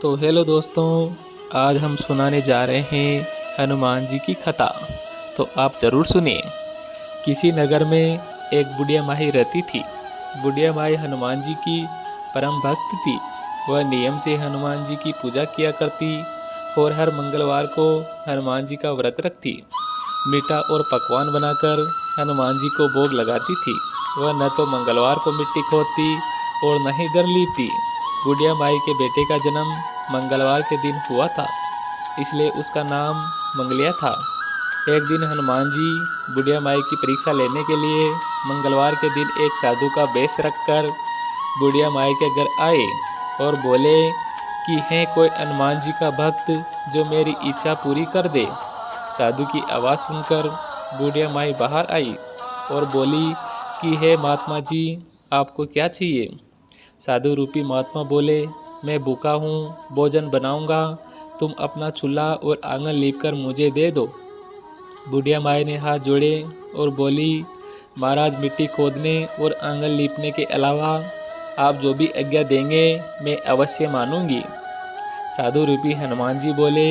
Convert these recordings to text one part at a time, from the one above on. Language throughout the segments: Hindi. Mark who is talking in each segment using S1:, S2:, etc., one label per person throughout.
S1: तो हेलो दोस्तों, आज हम सुनाने जा रहे हैं हनुमान जी की कथा। तो आप ज़रूर सुनिए। किसी नगर में एक बुढ़िया माही रहती थी। बुढ़िया माही हनुमान जी की परम भक्त थी। वह नियम से हनुमान जी की पूजा किया करती और हर मंगलवार को हनुमान जी का व्रत रखती। मीठा और पकवान बनाकर हनुमान जी को भोग लगाती थी। वह न तो मंगलवार को मिट्टी खोदती और न ही घर लीपती। बुढ़िया माई के बेटे का जन्म मंगलवार के दिन हुआ था, इसलिए उसका नाम मंगलिया था। एक दिन हनुमान जी बुढ़िया माई की परीक्षा लेने के लिए मंगलवार के दिन एक साधु का वेश रखकर बुढ़िया माई के घर आए और बोले कि है कोई हनुमान जी का भक्त जो मेरी इच्छा पूरी कर दे। साधु की आवाज़ सुनकर बुढ़िया माई बाहर आई और बोली कि हे महात्मा जी, आपको क्या चाहिए। साधु रूपी महात्मा बोले, मैं भूखा हूँ, भोजन बनाऊंगा, तुम अपना चूल्हा और आंगन लीप कर मुझे दे दो। बुढ़िया माई ने हाथ जोड़े और बोली, महाराज, मिट्टी खोदने और आंगन लीपने के अलावा आप जो भी आज्ञा देंगे मैं अवश्य मानूंगी। साधु रूपी हनुमान जी बोले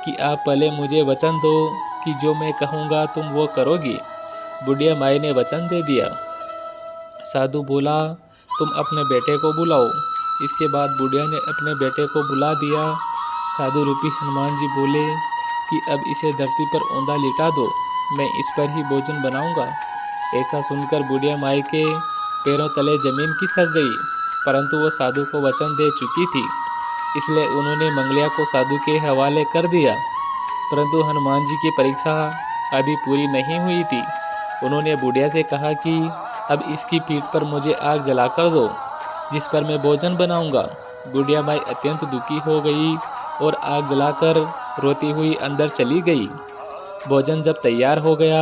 S1: कि आप पहले मुझे वचन दो कि जो मैं कहूँगा तुम वो करोगी। बुढ़िया माई ने वचन दे दिया। साधु बोला, तुम अपने बेटे को बुलाओ। इसके बाद बुढ़िया ने अपने बेटे को बुला दिया। साधु रूपी हनुमान जी बोले कि अब इसे धरती पर औंधा लिटा दो, मैं इस पर ही भोजन बनाऊंगा। ऐसा सुनकर बुढ़िया माई के पैरों तले जमीन खिसक गई, परंतु वो साधु को वचन दे चुकी थी, इसलिए उन्होंने मंगलिया को साधु के हवाले कर दिया। परंतु हनुमान जी की परीक्षा अभी पूरी नहीं हुई थी। उन्होंने बुढ़िया से कहा कि अब इसकी पीठ पर मुझे आग जलाकर दो, जिस पर मैं भोजन बनाऊंगा। बुढ़िया माई अत्यंत दुखी हो गई और आग जलाकर रोती हुई अंदर चली गई। भोजन जब तैयार हो गया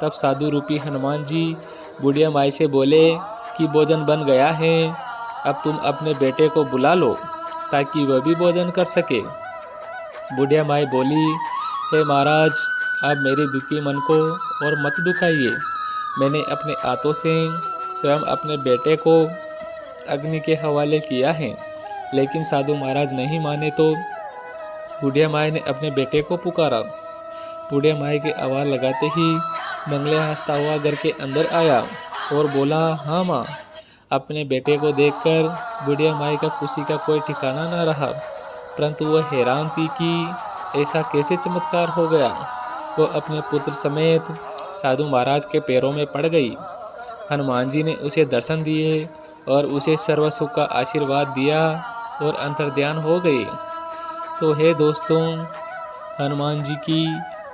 S1: तब साधु रूपी हनुमान जी बुढ़िया माई से बोले कि भोजन बन गया है, अब तुम अपने बेटे को बुला लो ताकि वह भी भोजन कर सके। बुढ़िया माई बोली, हे महाराज, आप मेरे दुखी मन को और मत दुखाइए। मैंने अपने हाथों से स्वयं अपने बेटे को अग्नि के हवाले किया है, लेकिन साधु महाराज नहीं माने तो बुढ़िया माई ने अपने बेटे को पुकारा। बुढ़िया माई की आवाज़ लगाते ही मंगलिया हंसता हुआ घर के अंदर आया और बोला, हाँ माँ। अपने बेटे को देखकर बुढ़िया माई का खुशी का कोई ठिकाना न रहा, परंतु वह हैरान थी कि ऐसा कैसे चमत्कार हो गया। वो अपने पुत्र समेत साधु महाराज के पैरों में पड़ गई। हनुमान जी ने उसे दर्शन दिए और उसे सर्व सुख का आशीर्वाद दिया और अंतर्ध्यान हो गए। तो हे दोस्तों, हनुमान जी की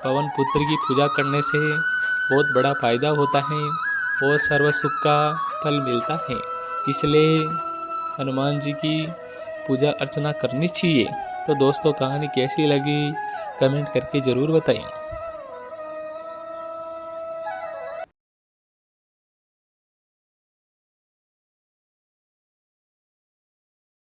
S1: पवन पुत्र की पूजा करने से बहुत बड़ा फायदा होता है और सर्व सुख का फल मिलता है, इसलिए हनुमान जी की पूजा अर्चना करनी चाहिए। तो दोस्तों, कहानी कैसी लगी कमेंट करके ज़रूर बताएं।